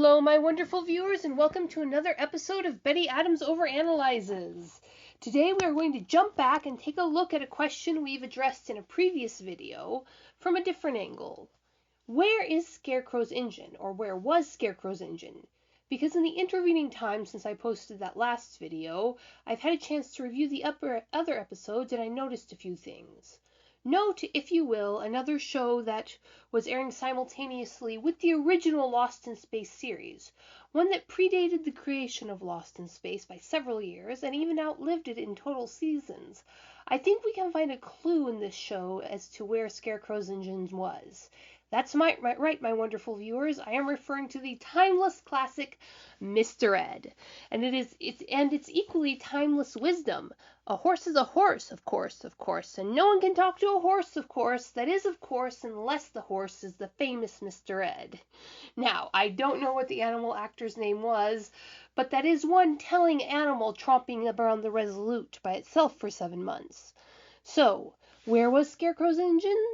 Hello, my wonderful viewers, and welcome to another episode of Betty Adams Overanalyzes. Today we are going to jump back and take a look at a question we've addressed in a previous video from a different angle. Where is Scarecrow's engine, or where was Scarecrow's engine? Because in the intervening time since I posted that last video, I've had a chance to review the other episodes and I noticed a few things. Note, if you will, another show that was airing simultaneously with the original Lost in Space series, one that predated the creation of Lost in Space by several years and even outlived it in total seasons. I think we can find a clue in this show as to where Scarecrow's engine was. That's right, my wonderful viewers. I am referring to the timeless classic Mr. Ed. And it's equally timeless wisdom. A horse is a horse, of course, and no one can talk to a horse, of course. That is, of course, unless the horse is the famous Mr. Ed. Now, I don't know what the animal actor's name was, but that is one telling animal tromping around the Resolute by itself for 7 months. So, where was Scarecrow's engine?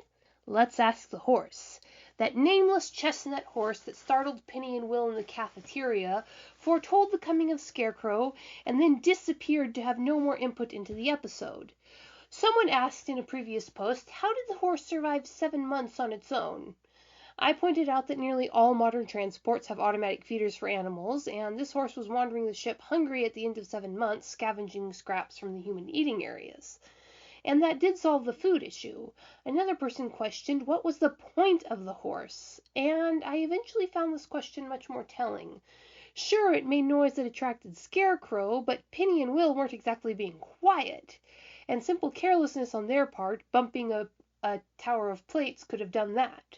Let's ask the horse. That nameless chestnut horse that startled Penny and Will in the cafeteria, foretold the coming of Scarecrow, and then disappeared to have no more input into the episode. Someone asked in a previous post, how did the horse survive 7 months on its own? I pointed out that nearly all modern transports have automatic feeders for animals, and this horse was wandering the ship hungry at the end of 7 months, scavenging scraps from the human eating areas. And that did solve the food issue. Another person questioned what was the point of the horse, and I eventually found this question much more telling. Sure, it made noise that attracted Scarecrow, but Penny and Will weren't exactly being quiet, and simple carelessness on their part, bumping a tower of plates, could have done that.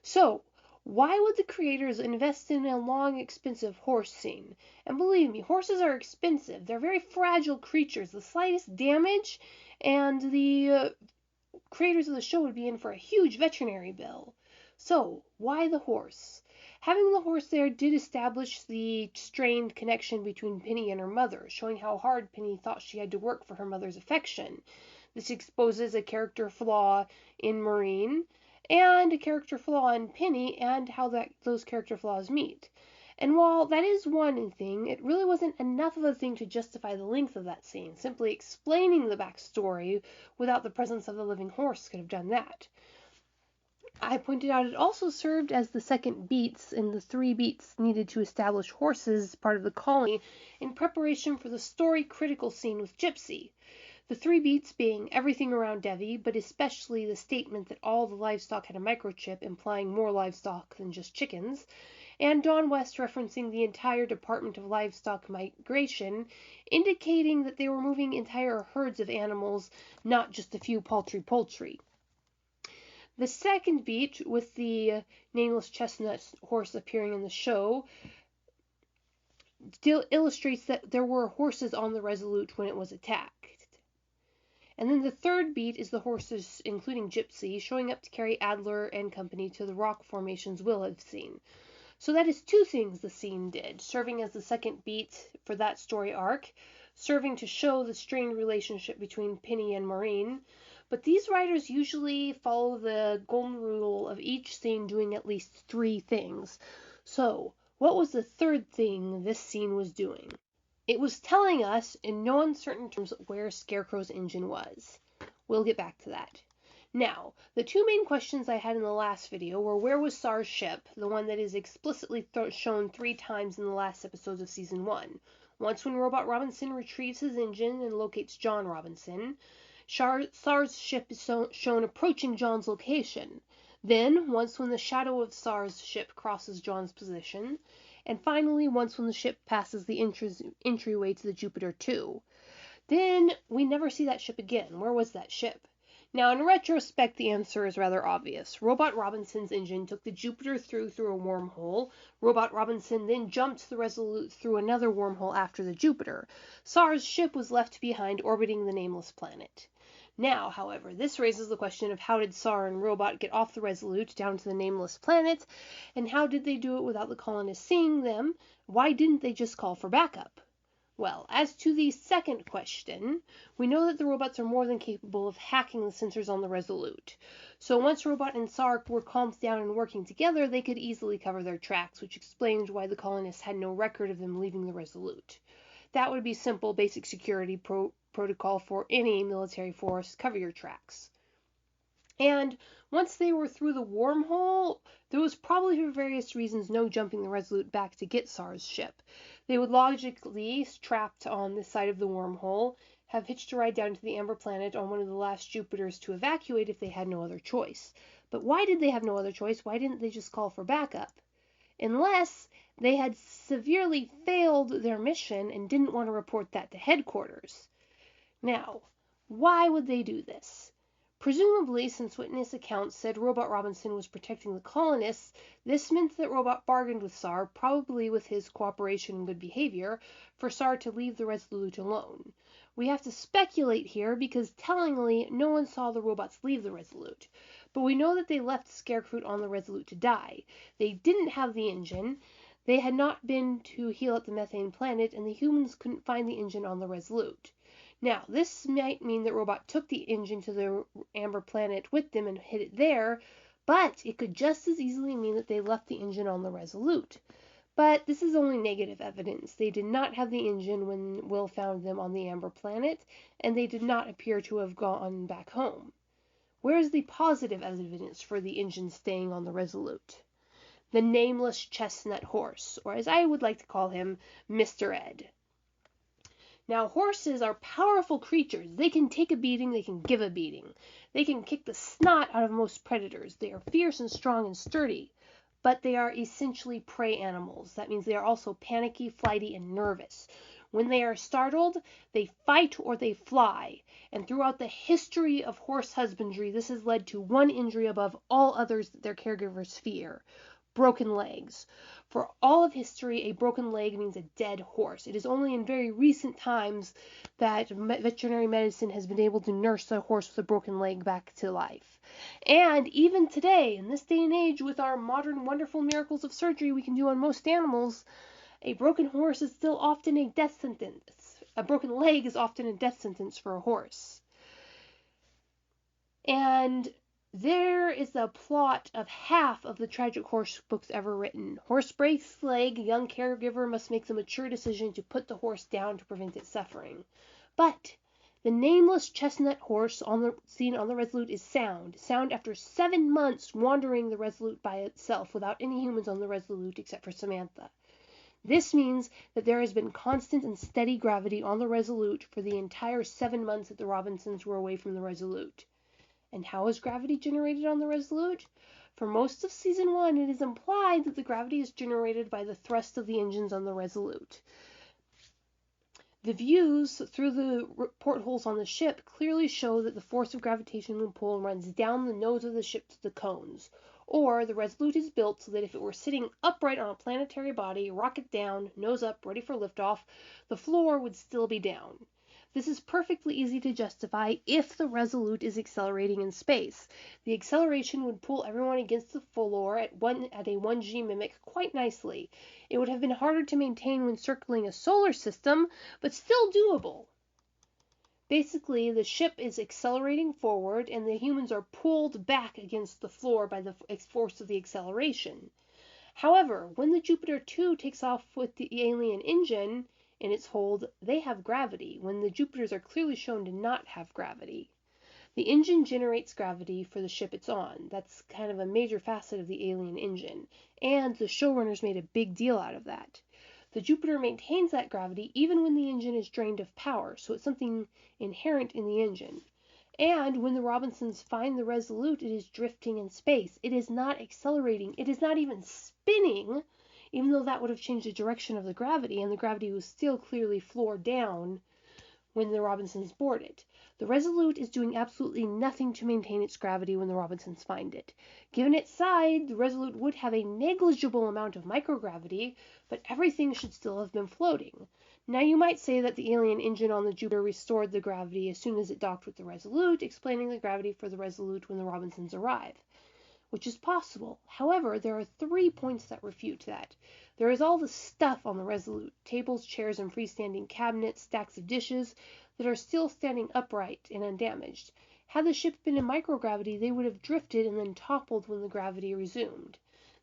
So, why would the creators invest in a long, expensive horse scene? And believe me, horses are expensive. They're very fragile creatures. The slightest damage, and the creators of the show would be in for a huge veterinary bill. So, why the horse? Having the horse there did establish the strained connection between Penny and her mother, showing how hard Penny thought she had to work for her mother's affection. This exposes a character flaw in Maureen, and a character flaw in Penny, and how those character flaws meet. And while that is one thing, it really wasn't enough of a thing to justify the length of that scene. Simply explaining the backstory without the presence of the living horse could have done that. I pointed out it also served as the second beats in the 3 beats needed to establish horses as part of the colony in preparation for the story-critical scene with Gypsy. The 3 beats being everything around Devi, but especially the statement that all the livestock had a microchip, implying more livestock than just chickens, and Dawn West referencing the entire Department of Livestock Migration, indicating that they were moving entire herds of animals, not just a few paltry poultry. The second beat, with the nameless chestnut horse appearing in the show, still illustrates that there were horses on the Resolute when it was attacked. And then the third beat is the horses, including Gypsy, showing up to carry Adler and company to the rock formations Will had seen. So that is 2 things the scene did, serving as the second beat for that story arc, serving to show the strained relationship between Penny and Maureen. But these writers usually follow the golden rule of each scene doing at least 3 things. So, what was the third thing this scene was doing? It was telling us, in no uncertain terms, where Scarecrow's engine was. We'll get back to that. Now, the 2 main questions I had in the last video were, where was Sar's ship, the one that is explicitly shown 3 times in the last episodes of Season 1. Once when Robot Robinson retrieves his engine and locates John Robinson. Sar's ship is shown approaching John's location. Then, once when the shadow of Sar's ship crosses John's position. And finally, once when the ship passes the entryway to the Jupiter 2. Then, we never see that ship again. Where was that ship? Now, in retrospect, the answer is rather obvious. Robot Robinson's engine took the Jupiter through a wormhole. Robot Robinson then jumped the Resolute through another wormhole after the Jupiter. Sar's ship was left behind orbiting the nameless planet. Now, however, this raises the question of how did Sar and Robot get off the Resolute down to the nameless planet, and how did they do it without the colonists seeing them? Why didn't they just call for backup? Well, as to the second question, we know that the robots are more than capable of hacking the sensors on the Resolute. So once Robot and Sark were calmed down and working together, they could easily cover their tracks, which explains why the colonists had no record of them leaving the Resolute. That would be simple, basic security protocol for any military force: cover your tracks. And once they were through the wormhole, there was probably for various reasons no jumping the Resolute back to get Sar's ship. They would logically, trapped on this side of the wormhole, have hitched a ride down to the Amber Planet on one of the last Jupiters to evacuate if they had no other choice. But why did they have no other choice? Why didn't they just call for backup? Unless they had severely failed their mission and didn't want to report that to headquarters. Now, why would they do this? Presumably, since witness accounts said Robot Robinson was protecting the colonists, this meant that Robot bargained with Sar, probably with his cooperation and good behavior, for Sar to leave the Resolute alone. We have to speculate here because, tellingly, no one saw the robots leave the Resolute. But we know that they left Scarecrow on the Resolute to die. They didn't have the engine, they had not been to heal at the methane planet, and the humans couldn't find the engine on the Resolute. Now, this might mean that Robot took the engine to the Amber Planet with them and hid it there, but it could just as easily mean that they left the engine on the Resolute. But this is only negative evidence. They did not have the engine when Will found them on the Amber Planet, and they did not appear to have gone back home. Where is the positive evidence for the engine staying on the Resolute? The nameless chestnut horse, or as I would like to call him, Mr. Ed. Now, horses are powerful creatures. They can take a beating, they can give a beating. They can kick the snot out of most predators. They are fierce and strong and sturdy, but they are essentially prey animals. That means they are also panicky, flighty, and nervous. When they are startled, they fight or they fly. And throughout the history of horse husbandry, this has led to one injury above all others that their caregivers fear: broken legs. For all of history, a broken leg means a dead horse. It is only in very recent times that veterinary medicine has been able to nurse a horse with a broken leg back to life. And even today, in this day and age, with our modern wonderful miracles of surgery we can do on most animals, a broken horse is still often a death sentence. A broken leg is often a death sentence for a horse. And there is the plot of half of the tragic horse books ever written. Horse breaks leg, young caregiver must make the mature decision to put the horse down to prevent it suffering. But the nameless chestnut horse seen on the Resolute is sound after 7 months wandering the Resolute by itself without any humans on the Resolute except for Samantha. This means that there has been constant and steady gravity on the Resolute for the entire 7 months that the Robinsons were away from the Resolute. And how is gravity generated on the Resolute? For most of Season 1, it is implied that the gravity is generated by the thrust of the engines on the Resolute. The views through the portholes on the ship clearly show that the force of gravitational pull runs down the nose of the ship to the cones. Or the Resolute is built so that if it were sitting upright on a planetary body, rocket down, nose up, ready for liftoff, the floor would still be down. This is perfectly easy to justify if the Resolute is accelerating in space. The acceleration would pull everyone against the floor at a 1G mimic quite nicely. It would have been harder to maintain when circling a solar system, but still doable. Basically, the ship is accelerating forward, and the humans are pulled back against the floor by the force of the acceleration. However, when the Jupiter 2 takes off with the alien engine in its hold, they have gravity, when the Jupiters are clearly shown to not have gravity. The engine generates gravity for the ship it's on. That's kind of a major facet of the alien engine, and the showrunners made a big deal out of that. The Jupiter maintains that gravity even when the engine is drained of power, so it's something inherent in the engine. And when the Robinsons find the Resolute, it is drifting in space. It is not accelerating. It is not even spinning, even though that would have changed the direction of the gravity, and the gravity was still clearly floor down when the Robinsons board it. The Resolute is doing absolutely nothing to maintain its gravity when the Robinsons find it. Given its size, the Resolute would have a negligible amount of microgravity, but everything should still have been floating. Now you might say that the alien engine on the Jupiter restored the gravity as soon as it docked with the Resolute, explaining the gravity for the Resolute when the Robinsons arrive. which is possible. However, there are 3 points that refute that. There is all the stuff on the Resolute, tables, chairs, and freestanding cabinets, stacks of dishes, that are still standing upright and undamaged. Had the ship been in microgravity, they would have drifted and then toppled when the gravity resumed.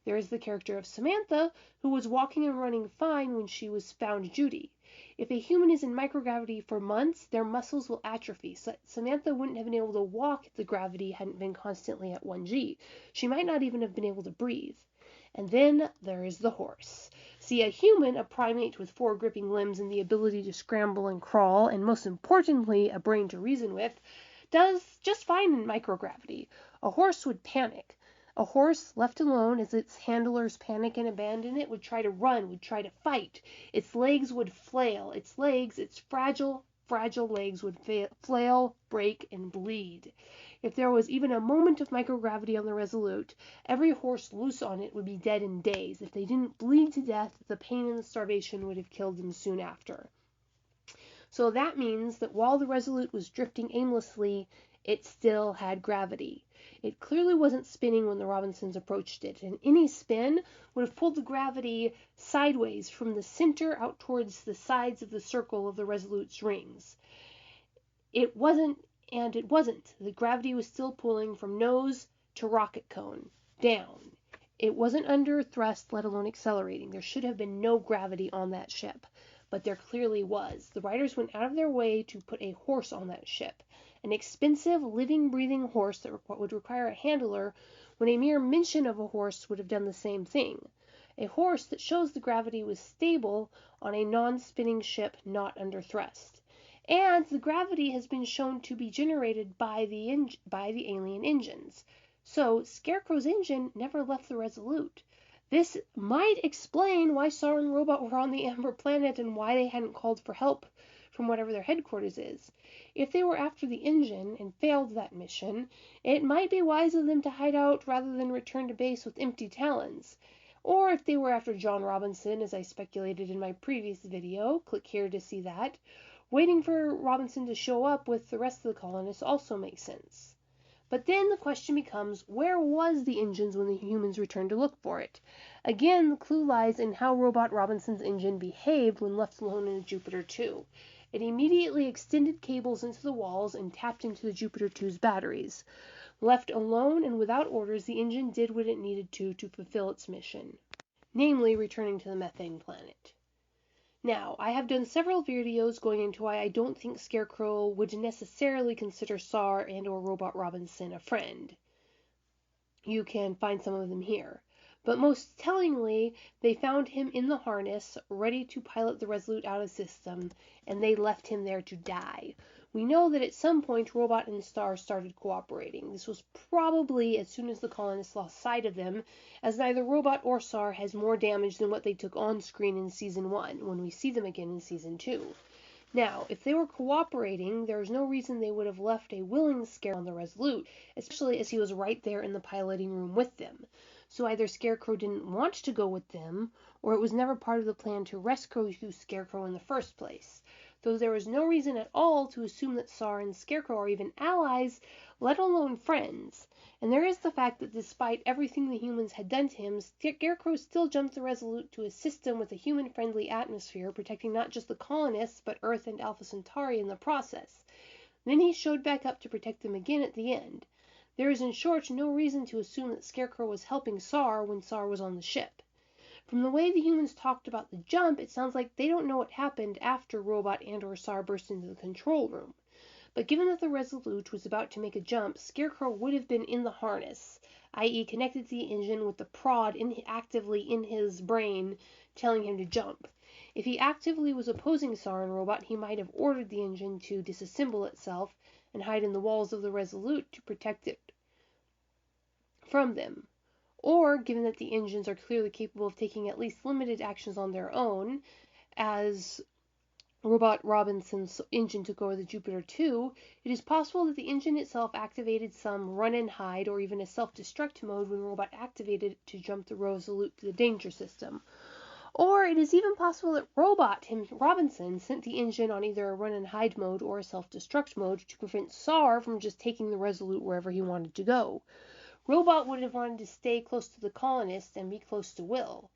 There is the character of Samantha, who was walking and running fine when she was found Judy. If a human is in microgravity for months, their muscles will atrophy. So Samantha wouldn't have been able to walk if the gravity hadn't been constantly at 1G. She might not even have been able to breathe. And then there is the horse. See, a human, a primate with 4 gripping limbs and the ability to scramble and crawl, and most importantly, a brain to reason with, does just fine in microgravity. A horse would panic. A horse, left alone as its handlers panic and abandon it, would try to run, would try to fight. Its legs would flail. Its fragile legs would flail, break, and bleed. If there was even a moment of microgravity on the Resolute, every horse loose on it would be dead in days. If they didn't bleed to death, the pain and the starvation would have killed them soon after. So that means that while the Resolute was drifting aimlessly, it still had gravity. It clearly wasn't spinning when the Robinsons approached it, and any spin would have pulled the gravity sideways from the center out towards the sides of the circle of the Resolute's rings. It wasn't. The gravity was still pulling from nose to rocket cone, down. It wasn't under thrust, let alone accelerating. There should have been no gravity on that ship, but there clearly was. The writers went out of their way to put a horse on that ship, an expensive, living, breathing horse that would require a handler, when a mere mention of a horse would have done the same thing. A horse that shows the gravity was stable on a non-spinning ship not under thrust. And the gravity has been shown to be generated by the alien engines. So Scarecrow's engine never left the Resolute. This might explain why Sar and Robot were on the Amber Planet and why they hadn't called for help from whatever their headquarters is. If they were after the engine and failed that mission, it might be wise of them to hide out rather than return to base with empty talons. Or if they were after John Robinson, as I speculated in my previous video, click here to see that, waiting for Robinson to show up with the rest of the colonists also makes sense. But then the question becomes, where was the engines when the humans returned to look for it? Again, the clue lies in how Robot Robinson's engine behaved when left alone in Jupiter 2. It immediately extended cables into the walls and tapped into the Jupiter 2's batteries. Left alone and without orders, the engine did what it needed to fulfill its mission, namely returning to the methane planet. Now, I have done several videos going into why I don't think Scarecrow would necessarily consider Sar and or Robot Robinson a friend. You can find some of them here. But most tellingly, they found him in the harness, ready to pilot the Resolute out of system, and they left him there to die. We know that at some point Robot and Star started cooperating. This was probably as soon as the colonists lost sight of them, as neither Robot or Sar has more damage than what they took on screen in Season 1, when we see them again in Season 2. Now, if they were cooperating, there is no reason they would have left a willing Scarecrow on the Resolute, especially as he was right there in the piloting room with them. So either Scarecrow didn't want to go with them, or it was never part of the plan to rescue Scarecrow in the first place. Though there is no reason at all to assume that Sar and Scarecrow are even allies, let alone friends. And there is the fact that despite everything the humans had done to him, Scarecrow still jumped the Resolute to assist them with a human-friendly atmosphere, protecting not just the colonists, but Earth and Alpha Centauri in the process. Then he showed back up to protect them again at the end. There is, in short, no reason to assume that Scarecrow was helping Sar when Sar was on the ship. From the way the humans talked about the jump, it sounds like they don't know what happened after Robot and or Sar burst into the control room. But given that the Resolute was about to make a jump, Scarecrow would have been in the harness, i.e. connected to the engine with the prod actively in his brain, telling him to jump. If he actively was opposing Sar and Robot, he might have ordered the engine to disassemble itself and hide in the walls of the Resolute to protect it from them. Or, given that the engines are clearly capable of taking at least limited actions on their own, as Robot Robinson's engine took over the Jupiter 2, it is possible that the engine itself activated some run and hide or even a self-destruct mode when Robot activated it to jump the Resolute to the danger system. Or it is even possible that Robinson, sent the engine on either a run and hide mode or a self-destruct mode to prevent Sar from just taking the Resolute wherever he wanted to go. Robot would have wanted to stay close to the colonists and be close to Will.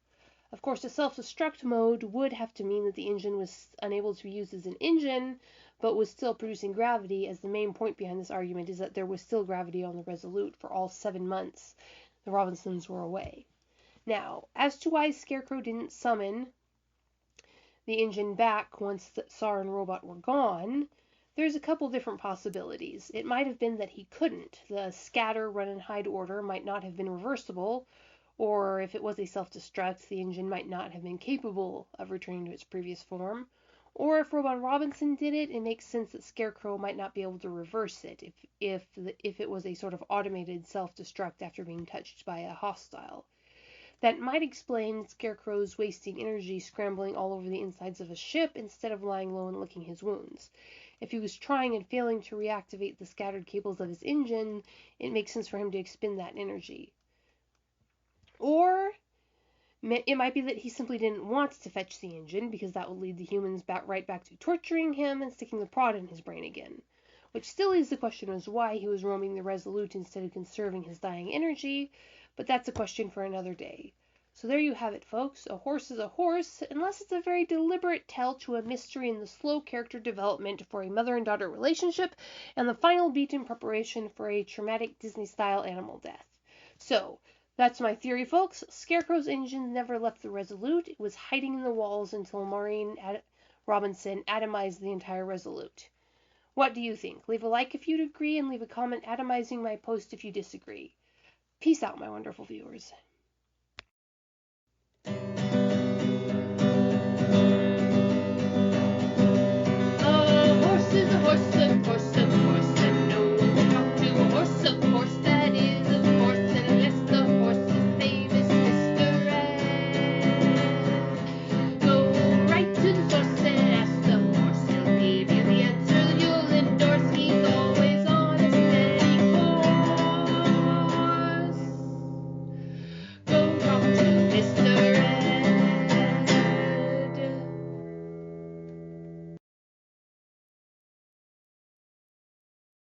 Of course, a self-destruct mode would have to mean that the engine was unable to be used as an engine, but was still producing gravity, as the main point behind this argument is that there was still gravity on the Resolute for all 7 months the Robinsons were away. Now, as to why Scarecrow didn't summon the engine back once the SAR and Robot were gone, there's a couple different possibilities. It might have been that he couldn't. The scatter, run, and hide order might not have been reversible, or if it was a self-destruct, the engine might not have been capable of returning to its previous form. Or if Robot Robinson did it, it makes sense that Scarecrow might not be able to reverse it if it was a sort of automated self-destruct after being touched by a hostile. That might explain Scarecrow's wasting energy scrambling all over the insides of a ship instead of lying low and licking his wounds. If he was trying and failing to reactivate the scattered cables of his engine, it makes sense for him to expend that energy. Or it might be that he simply didn't want to fetch the engine, because that would lead the humans right back to torturing him and sticking the prod in his brain again. Which still leaves the question as why he was roaming the Resolute instead of conserving his dying energy, but that's a question for another day. So there you have it, folks. A horse is a horse, unless it's a very deliberate tell to a mystery in the slow character development for a mother and daughter relationship, and the final beat in preparation for a traumatic Disney-style animal death. So, that's my theory, folks. Scarecrow's engine never left the Resolute. It was hiding in the walls until Maureen Robinson atomized the entire Resolute. What do you think? Leave a like if you'd agree, and leave a comment atomizing my post if you disagree. Peace out, my wonderful viewers.